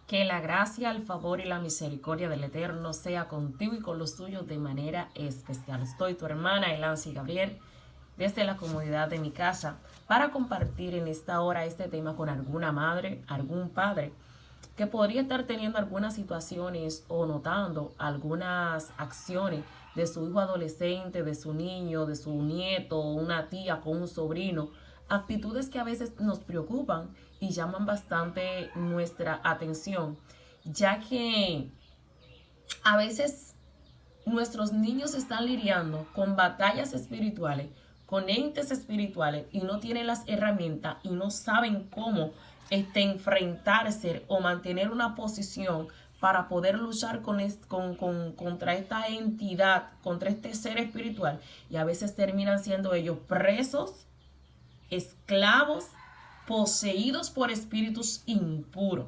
Que la gracia, el favor y la misericordia del Eterno sea contigo y con los tuyos de manera especial. Estoy tu hermana Elancy Gabriel desde la comodidad de mi casa para compartir en esta hora este tema con alguna madre, algún padre que podría estar teniendo algunas situaciones o notando algunas acciones de su hijo adolescente, de su niño, de su nieto, una tía con un sobrino, actitudes que a veces nos preocupan y llaman bastante nuestra atención, ya que a veces nuestros niños están lidiando con batallas espirituales, con entes espirituales y no tienen las herramientas y no saben cómo enfrentarse o mantener una posición para poder luchar contra esta entidad, contra este ser espiritual, y a veces terminan siendo ellos presos, esclavos, poseídos por espíritus impuros.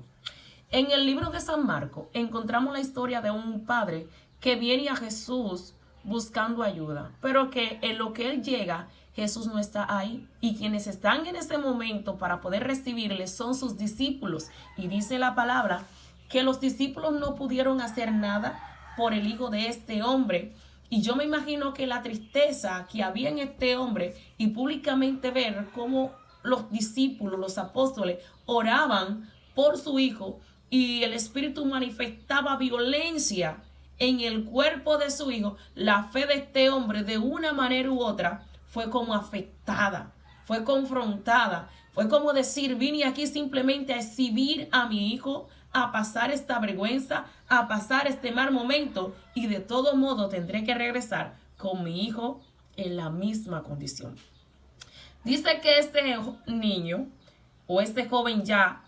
En el libro de San Marcos encontramos la historia de un padre que viene a Jesús buscando ayuda, pero que en lo que él llega, Jesús no está ahí. Y quienes están en ese momento para poder recibirle son sus discípulos. Y dice la palabra que los discípulos no pudieron hacer nada por el hijo de este hombre. Y yo me imagino que la tristeza que había en este hombre y públicamente ver cómo los discípulos, los apóstoles, oraban por su hijo y el espíritu manifestaba violencia en el cuerpo de su hijo, la fe de este hombre de una manera u otra fue como afectada, fue confrontada, fue como decir, vine aquí simplemente a exhibir a mi hijo, a pasar esta vergüenza, a pasar este mal momento y de todo modo tendré que regresar con mi hijo en la misma condición. Dice que este niño o este joven ya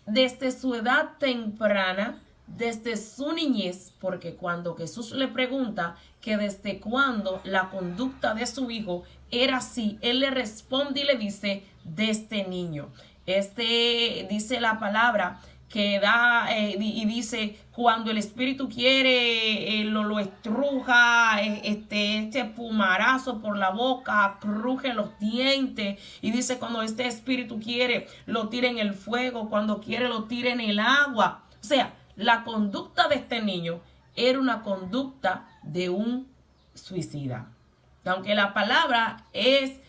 desde su edad temprana, desde su niñez, porque cuando Jesús le pregunta que desde cuándo la conducta de su hijo era así, él le responde y le dice, desde niño. Dice la palabra que da y dice cuando el espíritu quiere lo estruja, este pumarazo por la boca, cruje los dientes, y dice cuando este espíritu quiere lo tira en el fuego, cuando quiere lo tira en el agua. O sea, la conducta de este niño era una conducta de un suicida. Aunque la palabra es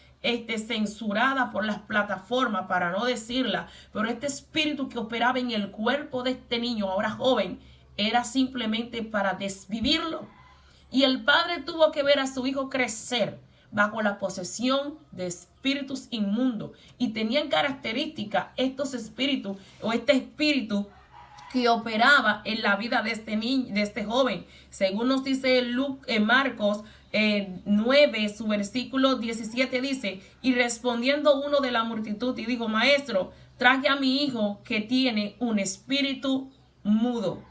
censurada por las plataformas para no decirla, pero este espíritu que operaba en el cuerpo de este niño, ahora joven, era simplemente para desvivirlo. Y el padre tuvo que ver a su hijo crecer bajo la posesión de espíritus inmundos, y tenían características estos espíritus o este espíritu que operaba en la vida de este niño, de este joven. Según nos dice Marcos 9, su versículo 17 dice, y respondiendo uno de la multitud y dijo, maestro, traje a mi hijo que tiene un espíritu mudo.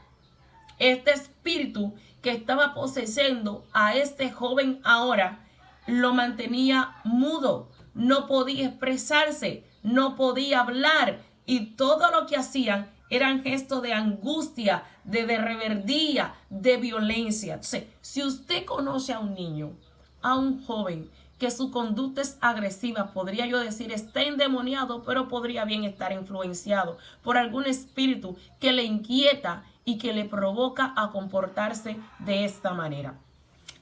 Este espíritu que estaba poseyendo a este joven ahora lo mantenía mudo, no podía expresarse, no podía hablar, y todo lo que hacían eran gestos de angustia, de rebeldía, de violencia. Entonces, si usted conoce a un niño, a un joven, que su conducta es agresiva, podría yo decir, está endemoniado, pero podría bien estar influenciado por algún espíritu que le inquieta y que le provoca a comportarse de esta manera.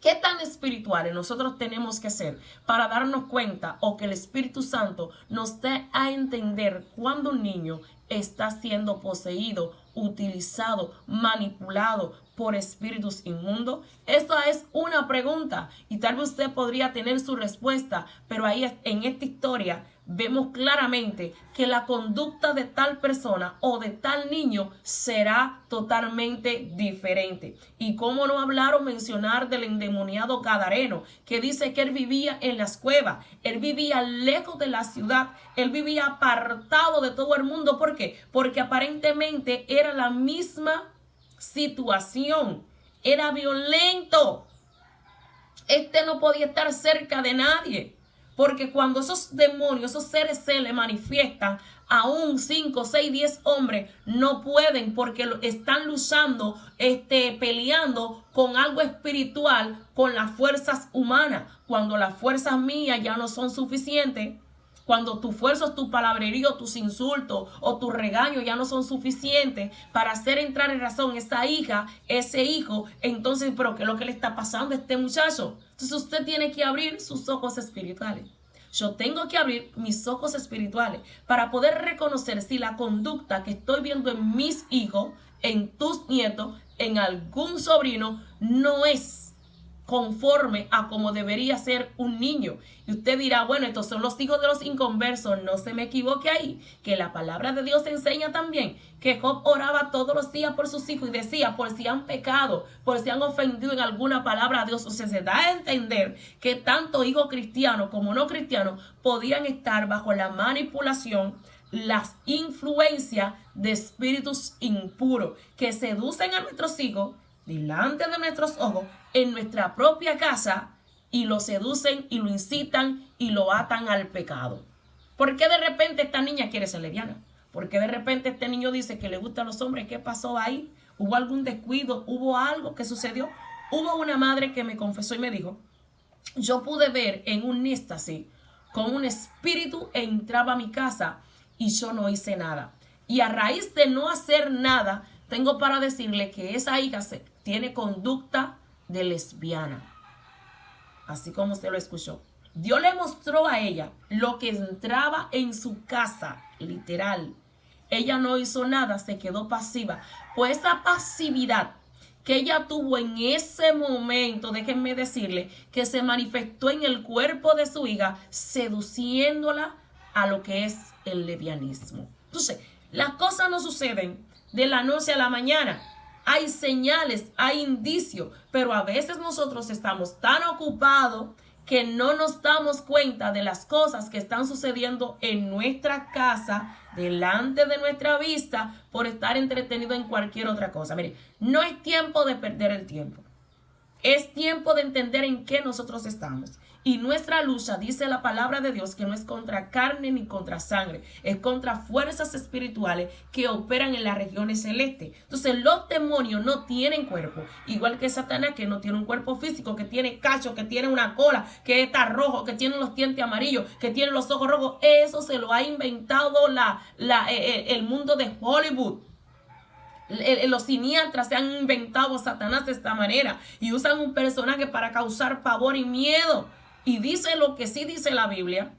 ¿Qué tan espirituales nosotros tenemos que ser para darnos cuenta o que el Espíritu Santo nos dé a entender cuando un niño está siendo poseído, utilizado, manipulado por espíritus inmundos? Esta es una pregunta y tal vez usted podría tener su respuesta, pero ahí en esta historia vemos claramente que la conducta de tal persona o de tal niño será totalmente diferente. Y cómo no hablar o mencionar del endemoniado gadareno, que dice que él vivía en las cuevas, él vivía lejos de la ciudad, él vivía apartado de todo el mundo. ¿Por qué? Porque aparentemente era la misma situación, era violento. No podía estar cerca de nadie. Porque cuando esos demonios, esos seres se le manifiestan, aún 5, 6, 10 hombres no pueden, porque están luchando, peleando con algo espiritual, con las fuerzas humanas. Cuando las fuerzas mías ya no son suficientes, cuando tus fuerzas, tu palabrerío, tus insultos o tus regaños ya no son suficientes para hacer entrar en razón esa hija, ese hijo, entonces, pero ¿qué es lo que le está pasando a este muchacho? Entonces usted tiene que abrir sus ojos espirituales. Yo tengo que abrir mis ojos espirituales para poder reconocer si la conducta que estoy viendo en mis hijos, en tus nietos, en algún sobrino, no es conforme a como debería ser un niño. Y usted dirá, bueno, estos son los hijos de los inconversos. No se me equivoque ahí, que la palabra de Dios enseña también que Job oraba todos los días por sus hijos y decía, por si han pecado, por si han ofendido en alguna palabra a Dios. O sea, se da a entender que tanto hijos cristianos como no cristianos podían estar bajo la manipulación, las influencias de espíritus impuros que seducen a nuestros hijos delante de nuestros ojos, en nuestra propia casa, y lo seducen y lo incitan y lo atan al pecado. ¿Por qué de repente esta niña quiere ser lesbiana? ¿Por qué de repente este niño dice que le gustan los hombres? ¿Qué pasó ahí? ¿Hubo algún descuido? ¿Hubo algo que sucedió? Hubo una madre que me confesó y me dijo, yo pude ver en un éxtasis como un espíritu entraba a mi casa y yo no hice nada. Y a raíz de no hacer nada, tengo para decirle que esa hija tiene conducta de lesbiana. Así como usted lo escuchó. Dios le mostró a ella lo que entraba en su casa, literal. Ella no hizo nada, se quedó pasiva. Pues esa pasividad que ella tuvo en ese momento, déjenme decirle, que se manifestó en el cuerpo de su hija, seduciéndola a lo que es el lesbianismo. Entonces, las cosas no suceden de la noche a la mañana. Hay señales, hay indicios, pero a veces nosotros estamos tan ocupados que no nos damos cuenta de las cosas que están sucediendo en nuestra casa, delante de nuestra vista, por estar entretenido en cualquier otra cosa. Mire, no es tiempo de perder el tiempo. Es tiempo de entender en qué nosotros estamos. Y nuestra lucha, dice la palabra de Dios, que no es contra carne ni contra sangre, es contra fuerzas espirituales que operan en las regiones celestes. Entonces los demonios no tienen cuerpo, igual que Satanás, que no tiene un cuerpo físico, que tiene cacho, que tiene una cola, que está rojo, que tiene los dientes amarillos, que tiene los ojos rojos. Eso se lo ha inventado el mundo de Hollywood. Los cineastas se han inventado a Satanás de esta manera y usan un personaje para causar pavor y miedo. Y dice lo que sí dice la Biblia,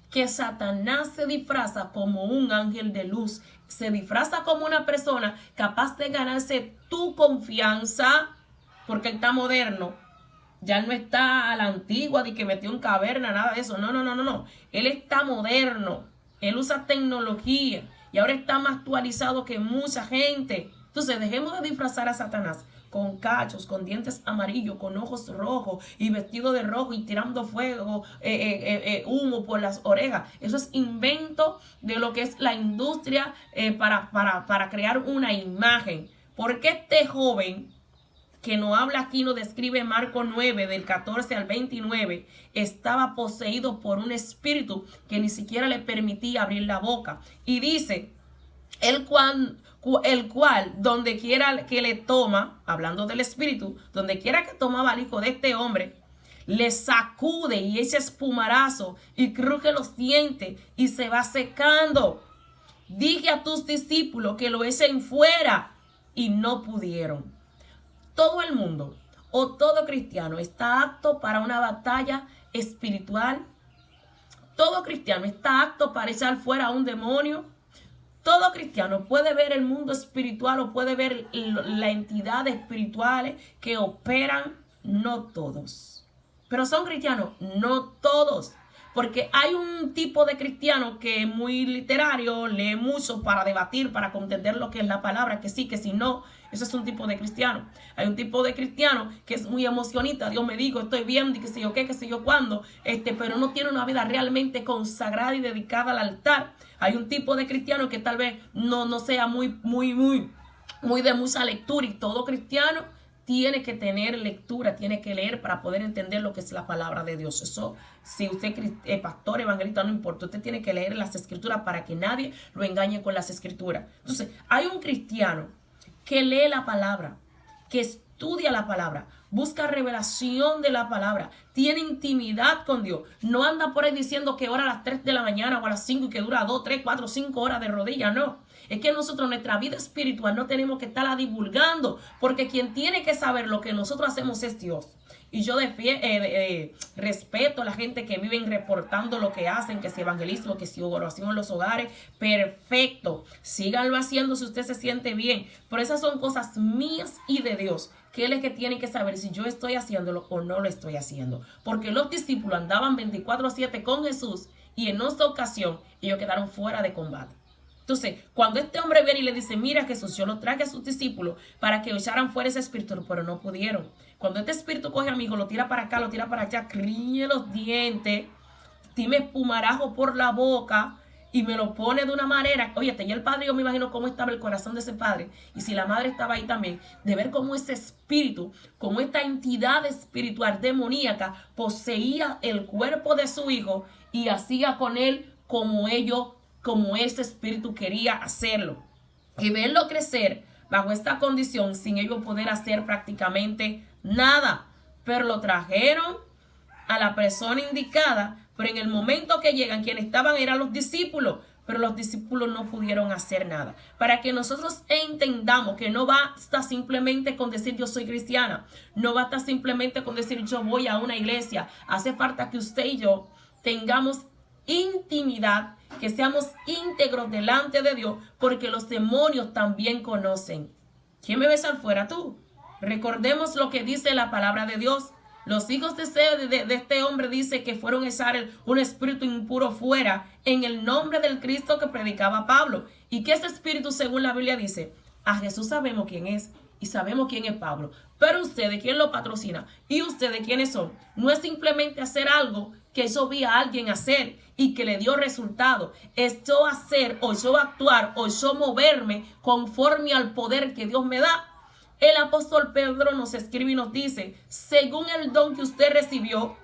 que Satanás se disfraza como un ángel de luz, se disfraza como una persona capaz de ganarse tu confianza, porque él está moderno. Ya no está a la antigua de que metió en caverna, nada de eso. No. Él está moderno. Él usa tecnología y ahora está más actualizado que mucha gente. Entonces dejemos de disfrazar a Satanás con cachos, con dientes amarillos, con ojos rojos y vestido de rojo y tirando fuego, humo por las orejas. Eso es invento de lo que es la industria para crear una imagen. Porque este joven que nos habla aquí, nos describe Marcos 9, del 14 al 29, estaba poseído por un espíritu que ni siquiera le permitía abrir la boca. Y dice, el cual donde quiera que le toma, hablando del espíritu, donde quiera que tomaba al hijo de este hombre, le sacude y echa espumarazo y cruje los dientes y se va secando. Dije a tus discípulos que lo echen fuera y no pudieron. Todo el mundo o todo cristiano está apto para una batalla espiritual. Todo cristiano está apto para echar fuera a un demonio. Todo cristiano puede ver el mundo espiritual o puede ver las entidades espirituales que operan. No todos. Pero son cristianos, no todos. Porque hay un tipo de cristiano que es muy literario, lee mucho para debatir, para contender lo que es la palabra, que sí, que si no. Eso es un tipo de cristiano. Hay un tipo de cristiano que es muy emocionista. Dios me dijo, estoy viendo y qué sé yo qué sé yo cuándo. Pero no tiene una vida realmente consagrada y dedicada al altar. Hay un tipo de cristiano que tal vez no sea muy de mucha lectura. Y todo cristiano tiene que tener lectura, tiene que leer para poder entender lo que es la palabra de Dios. Eso, si usted es pastor, evangelista, no importa. Usted tiene que leer las escrituras para que nadie lo engañe con las escrituras. Entonces, hay un cristiano que lee la palabra, que estudia la palabra, busca revelación de la palabra, tiene intimidad con Dios. No anda por ahí diciendo que ora a las 3 de la mañana o a las 5 y que dura 2, 3, 4, 5 horas de rodillas. No, es que nosotros nuestra vida espiritual no tenemos que estarla divulgando, porque quien tiene que saber lo que nosotros hacemos es Dios. Y yo respeto a la gente que viven reportando lo que hacen, que si evangelismo, que si oración en los hogares. Perfecto, síganlo haciendo si usted se siente bien. Pero esas son cosas mías y de Dios, que Él es que tiene que saber si yo estoy haciéndolo o no lo estoy haciendo. Porque los discípulos andaban 24/7 con Jesús y en esta ocasión ellos quedaron fuera de combate. Entonces, cuando este hombre viene y le dice, mira Jesús, yo lo traje a sus discípulos para que echaran fuera ese espíritu, pero no pudieron. Cuando este espíritu coge a mi hijo, lo tira para acá, lo tira para allá, criñe los dientes, dime espumarajo por la boca y me lo pone de una manera. Oye, tenía el padre, yo me imagino cómo estaba el corazón de ese padre, y si la madre estaba ahí también, de ver cómo ese espíritu, como esta entidad espiritual demoníaca poseía el cuerpo de su hijo y hacía con él como ese espíritu quería hacerlo, y verlo crecer bajo esta condición sin ellos poder hacer prácticamente nada. Pero lo trajeron a la persona indicada, pero en el momento que llegan, quienes estaban eran los discípulos, pero los discípulos no pudieron hacer nada. Para que nosotros entendamos que no basta simplemente con decir yo soy cristiana, no basta simplemente con decir yo voy a una iglesia. Hace falta que usted y yo tengamos intimidad, que seamos íntegros delante de Dios, porque los demonios también conocen. ¿Quién me ves al fuera? Tú. Recordemos lo que dice la palabra de Dios. Los hijos de este hombre dice que fueron a echar un espíritu impuro fuera en el nombre del Cristo que predicaba Pablo. Y que ese espíritu, según la Biblia dice, a Jesús sabemos quién es y sabemos quién es Pablo. Pero ustedes, ¿quién lo patrocina? Y ustedes, ¿quiénes son? No es simplemente hacer algo que yo vi a alguien hacer y que le dio resultado. Es yo hacer o yo actuar o yo moverme conforme al poder que Dios me da. El apóstol Pedro nos escribe y nos dice, según el don que usted recibió,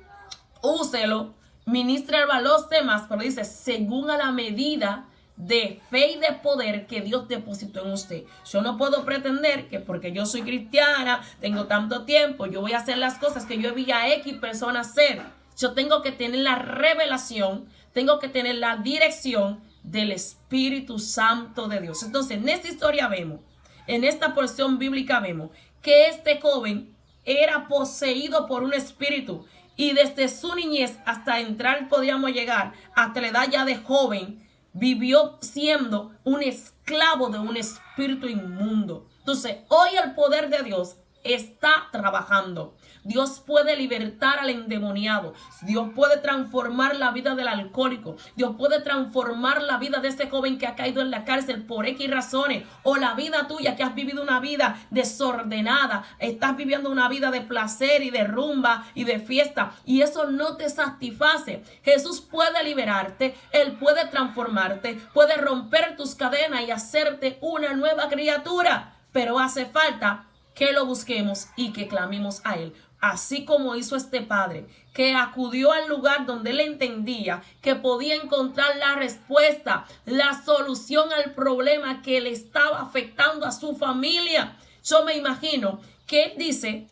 úselo, ministre a los demás, pero dice, según a la medida de fe y de poder que Dios depositó en usted. Yo no puedo pretender que porque yo soy cristiana, tengo tanto tiempo, yo voy a hacer las cosas que yo vi a X personas hacer. Yo tengo que tener la revelación, tengo que tener la dirección del Espíritu Santo de Dios. Entonces, en esta historia vemos, en esta porción bíblica vemos que este joven era poseído por un espíritu y desde su niñez hasta entrar, podríamos llegar, hasta la edad ya de joven, vivió siendo un esclavo de un espíritu inmundo. Entonces, hoy el poder de Dios está trabajando. Dios puede libertar al endemoniado. Dios puede transformar la vida del alcohólico. Dios puede transformar la vida de ese joven que ha caído en la cárcel por X razones. O la vida tuya que has vivido una vida desordenada. Estás viviendo una vida de placer y de rumba y de fiesta. Y eso no te satisface. Jesús puede liberarte. Él puede transformarte. Puede romper tus cadenas y hacerte una nueva criatura. Pero hace falta que lo busquemos y que clamemos a Él. Así como hizo este padre, que acudió al lugar donde él entendía que podía encontrar la respuesta, la solución al problema que le estaba afectando a su familia. Yo me imagino que él dice,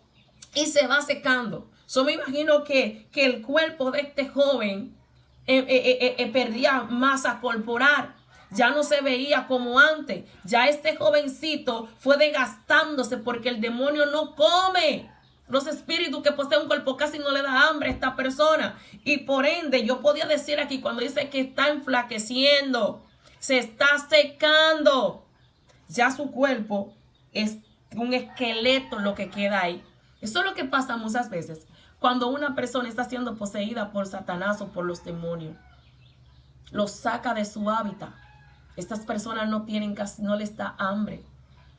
y se va secando. Yo me imagino que el cuerpo de este joven perdía masa corporal. Ya no se veía como antes. Ya este jovencito fue desgastándose porque el demonio no come. Los espíritus que poseen un cuerpo casi no le da hambre a esta persona. Y por ende, yo podía decir aquí cuando dice que está enflaqueciendo, se está secando. Ya su cuerpo es un esqueleto lo que queda ahí. Eso es lo que pasa muchas veces cuando una persona está siendo poseída por Satanás o por los demonios. Los saca de su hábitat. Estas personas no les da hambre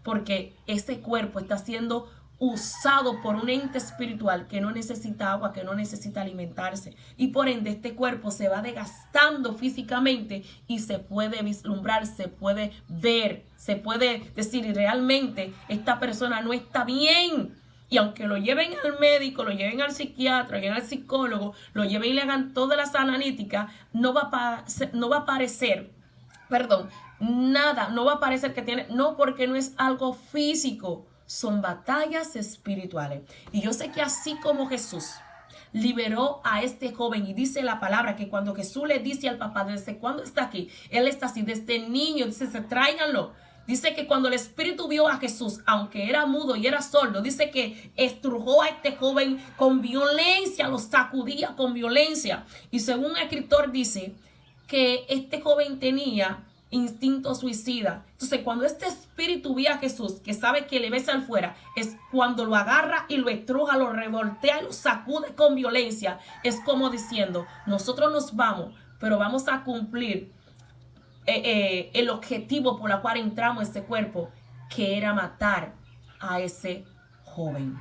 porque ese cuerpo está siendo usado por un ente espiritual que no necesita agua, que no necesita alimentarse. Y por ende este cuerpo se va desgastando físicamente y se puede vislumbrar, se puede ver, se puede decir realmente esta persona no está bien. Y aunque lo lleven al médico, lo lleven al psiquiatra, lo lleven al psicólogo, lo lleven y le hagan todas las analíticas, no va a parecer que tiene, no, porque no es algo físico. son batallas espirituales. Y yo sé que así como Jesús liberó a este joven, y dice la palabra que cuando Jesús le dice al papá, ¿desde cuándo está aquí? Él está así, desde niño, dice, tráiganlo. Dice que cuando el espíritu vio a Jesús, aunque era mudo y era sordo, dice que estrujó a este joven con violencia, lo sacudía con violencia. Y según el escritor dice que este joven tenía instinto suicida. Entonces, cuando este espíritu ve a Jesús, que sabe que le besa al fuera, es cuando lo agarra y lo estruja, lo revoltea y lo sacude con violencia. Es como diciendo, nosotros nos vamos, pero vamos a cumplir el objetivo por el cual entramos a este cuerpo, que era matar a ese joven.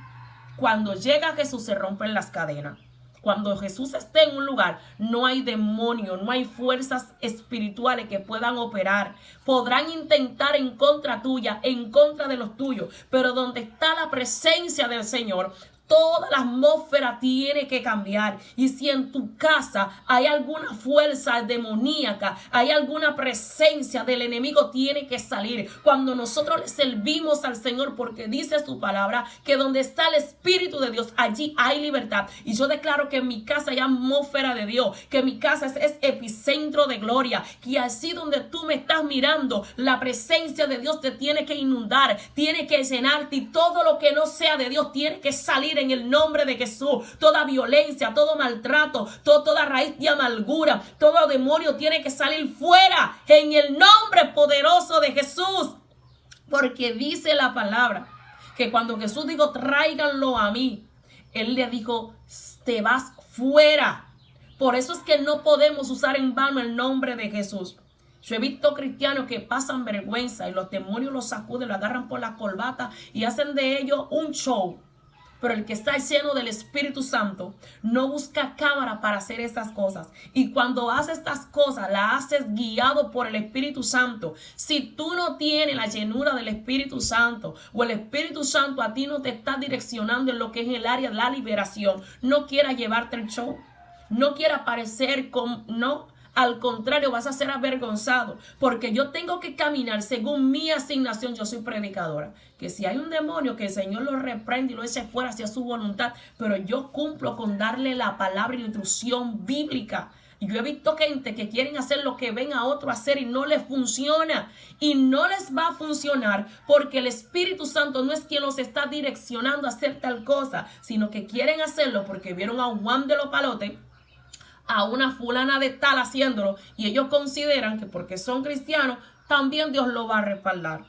Cuando llega Jesús, se rompen las cadenas. Cuando Jesús esté en un lugar, no hay demonio, no hay fuerzas espirituales que puedan operar. Podrán intentar en contra tuya, en contra de los tuyos, pero donde está la presencia del Señor, toda la atmósfera tiene que cambiar. Y si en tu casa hay alguna fuerza demoníaca, hay alguna presencia del enemigo, tiene que salir. Cuando nosotros le servimos al Señor, porque dice su palabra que donde está el Espíritu de Dios, allí hay libertad. Y yo declaro que en mi casa hay atmósfera de Dios, que mi casa es epicentro de gloria, que así donde tú me estás mirando, la presencia de Dios te tiene que inundar, tiene que llenarte, y todo lo que no sea de Dios tiene que salir en el nombre de Jesús. Toda violencia, todo maltrato, toda raíz de amargura, todo demonio tiene que salir fuera en el nombre poderoso de Jesús. Porque dice la palabra que cuando Jesús dijo, tráiganlo a mí, Él le dijo, te vas fuera. Por eso es que no podemos usar en vano el nombre de Jesús. Yo he visto cristianos que pasan vergüenza y los demonios los sacuden, lo agarran por la corbata y hacen de ellos un show. Pero el que está lleno del Espíritu Santo no busca cámara para hacer esas cosas. Y cuando hace estas cosas, las haces guiado por el Espíritu Santo. Si tú no tienes la llenura del Espíritu Santo, o el Espíritu Santo a ti no te está direccionando en lo que es el área de la liberación, no quieras llevarte el show, no quieras parecer como, no. Al contrario, vas a ser avergonzado, porque yo tengo que caminar según mi asignación. Yo soy predicadora, que si hay un demonio, que el Señor lo reprende y lo eche fuera hacia su voluntad, pero yo cumplo con darle la palabra y la instrucción bíblica. Yo he visto gente que quieren hacer lo que ven a otro hacer y no les funciona, y no les va a funcionar porque el Espíritu Santo no es quien los está direccionando a hacer tal cosa, sino que quieren hacerlo porque vieron a un Juan de los Palotes, a una fulana de tal haciéndolo, y ellos consideran que porque son cristianos también Dios lo va a respaldar.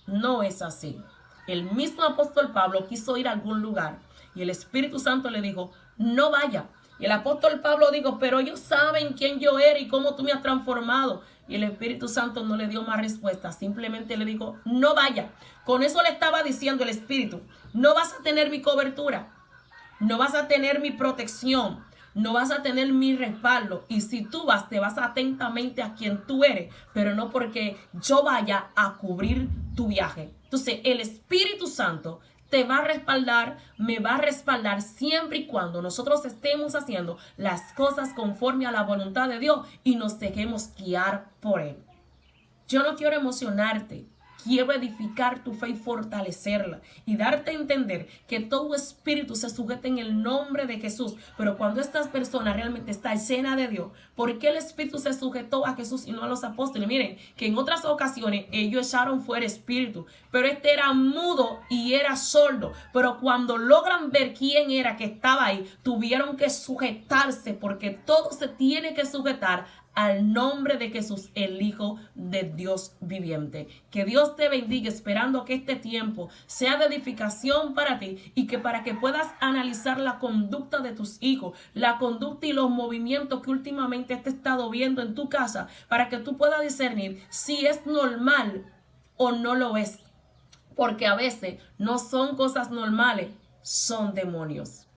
No es así. El mismo apóstol Pablo quiso ir a algún lugar y el Espíritu Santo le dijo, no vaya. Y el apóstol Pablo dijo, pero ellos saben quién yo era y cómo tú me has transformado. Y el Espíritu Santo no le dio más respuesta, simplemente le dijo, no vaya. Con eso le estaba diciendo el Espíritu, no vas a tener mi cobertura, no vas a tener mi protección, no vas a tener mi respaldo. Y si tú vas, te vas atentamente a quien tú eres, pero no porque yo vaya a cubrir tu viaje. Entonces, el Espíritu Santo te va a respaldar, me va a respaldar siempre y cuando nosotros estemos haciendo las cosas conforme a la voluntad de Dios y nos dejemos guiar por Él. Yo no quiero emocionarte. Quiero edificar tu fe y fortalecerla y darte a entender que todo espíritu se sujeta en el nombre de Jesús. Pero cuando estas personas realmente están llenas de Dios, ¿por qué el espíritu se sujetó a Jesús y no a los apóstoles? Miren, que en otras ocasiones ellos echaron fuera espíritu, pero este era mudo y era sordo. Pero cuando logran ver quién era que estaba ahí, tuvieron que sujetarse, porque todo se tiene que sujetar al nombre de Jesús, el Hijo de Dios viviente. Que Dios te bendiga, esperando que este tiempo sea de edificación para ti y que para que puedas analizar la conducta de tus hijos, la conducta y los movimientos que últimamente has estado viendo en tu casa, para que tú puedas discernir si es normal o no lo es. Porque a veces no son cosas normales, son demonios.